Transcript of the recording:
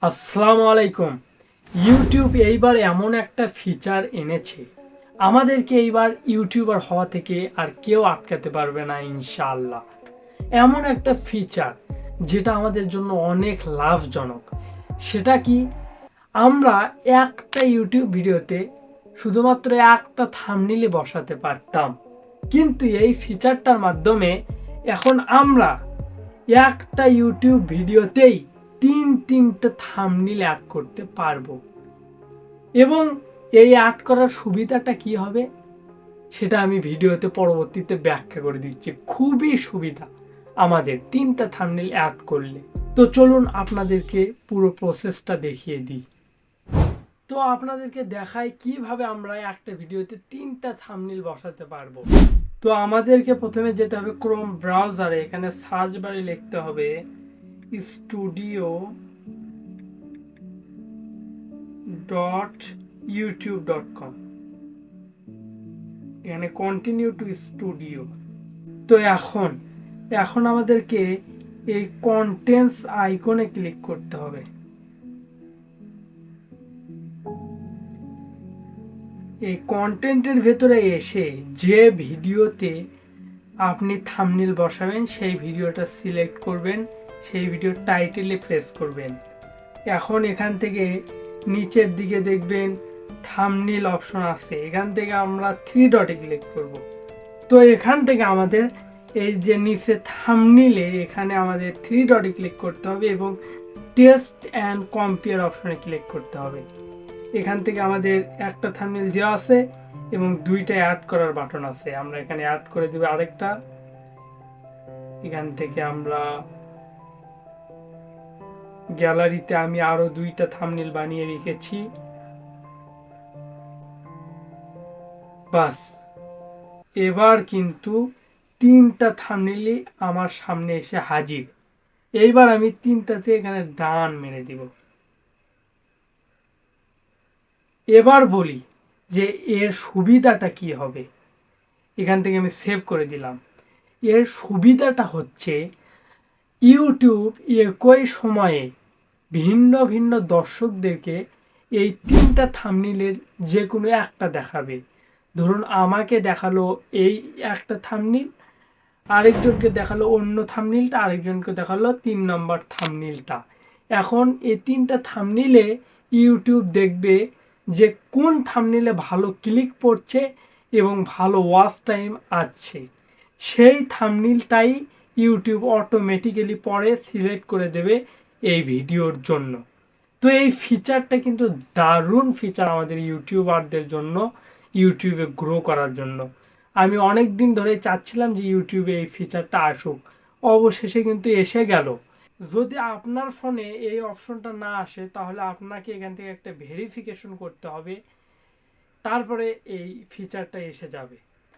আসসালামু আলাইকুম। ইউটিউব এইবার এমন একটা ফিচার এনেছে, আমাদেরকে এইবার ইউটিউবার হওয়া থেকে আর কেউ আটকাতে পারবে না ইনশাআল্লাহ। এমন একটা ফিচার যেটা আমাদের জন্য অনেক লাভজনক। সেটা কি, আমরা একটা ইউটিউব ভিডিওতে শুধুমাত্র একটা থাম্বনেইল বসাতে পারতাম, কিন্তু এই ফিচারটার মাধ্যমে এখন আমরা একটা ইউটিউব ভিডিওতেই তিনটা থাম্বনেইল অ্যাড করতে পারবো। এবং এই অ্যাড করার সুবিধাটা কি হবে সেটা আমি ভিডিওতে পরবর্তীতে ব্যাখ্যা করে দিচ্ছি। খুবই সুবিধা আমাদের তিনটা থাম্বনেইল অ্যাড করলে। তো চলুন আপনাদেরকে পুরো প্রসেসটা দেখিয়ে দিই। তো আপনাদেরকে দেখাই কিভাবে আমরা একটা ভিডিওতে তিনটা থাম্বনেইল বসাতে পারবো। তো আমাদেরকে প্রথমে যেতে হবে ক্রোম ব্রাউজারে, এখানে সার্চ বারে লিখতে হবে studio.youtube.com, এখানে কন্টিনিউ টু স্টুডিও। তো এখন আমাদেরকে এই কন্টেন্টস আইকনে ক্লিক করতে হবে। এই কন্টেন্টের ভেতরে এসে যে ভিডিওতে আপনি থাম্বনেইল বসাবেন সেই ভিডিওটা সিলেক্ট করবেন, সেই ভিডিওর টাইটেলে প্রেস করবেন। এখন এখান থেকে নিচের দিকে দেখবেন থাম্বনেইল অপশন আছে, এখান থেকে আমরা 3 ডটে ক্লিক করব। তো এখান থেকে আমাদের এই যে নিচে থাম্বনেইলে এখানে আমাদের 3 ডটে ক্লিক করতে হবে এবং টেস্ট অ্যান্ড কম্পেয়ার অপশনে ক্লিক করতে হবে। এখান থেকে আমাদের একটা থাম্বনেইল দেওয়া আছে এবং দুইটা অ্যাড করার বাটন আছে, আমরা এখানে অ্যাড করে দিব আরেকটা। এখান থেকে আমরা গ্যালারিতে আমি আরো দুইটা থাম্বনেইল বানিয়ে রেখেছি। বাস, এবার কিন্তু তিনটা থাম্বনেইলই আমার সামনে এসে হাজির। এইবার আমি তিনটাতে এখানে ডান মেরে দিব। এবার বলি যে এর সুবিধাটা কি হবে। এখান থেকে আমি সেভ করে দিলাম। এর সুবিধাটা হচ্ছে ইউটিউব একই সময়ে ভিন্ন ভিন্ন দর্শকদেরকে এই তিনটা থাম্বনেইলের যে কোনো একটা দেখাবে। ধরুন আমাকে দেখালো এই একটা থাম্বনেইল, আরেকজনকে দেখালো অন্য থাম্বনেইলটা, আরেকজনকে দেখালো 3 নম্বর থাম্বনেইলটা। এখন এই তিনটা থাম্বনেইলে ইউটিউব দেখবে যে কোন থাম্বনেইলে ভালো ক্লিক পড়ছে এবং ভালো ওয়াচ টাইম আছে, সেই থাম্বনেইলটাই ইউটিউব অটোমেটিক্যালি পরে সিলেক্ট করে দেবে এই ভিডিওর জন্য। তো এই ফিচারটা কিন্তু দারুণ ফিচার আমাদের ইউটিউবারদের জন্য, ইউটিউবে গ্রো করার জন্য। আমি অনেক দিন ধরে চাচ্ছিলাম যে ইউটিউবে এই ফিচারটা আসুক, অবশেষে কিন্তু এসে গেল। যদি আপনার ফোনে এই অপশনটা না আসে তাহলে আপনাকে এখান থেকে একটা ভেরিফিকেশন করতে হবে, তারপরে এই ফিচারটা এসে যাবে।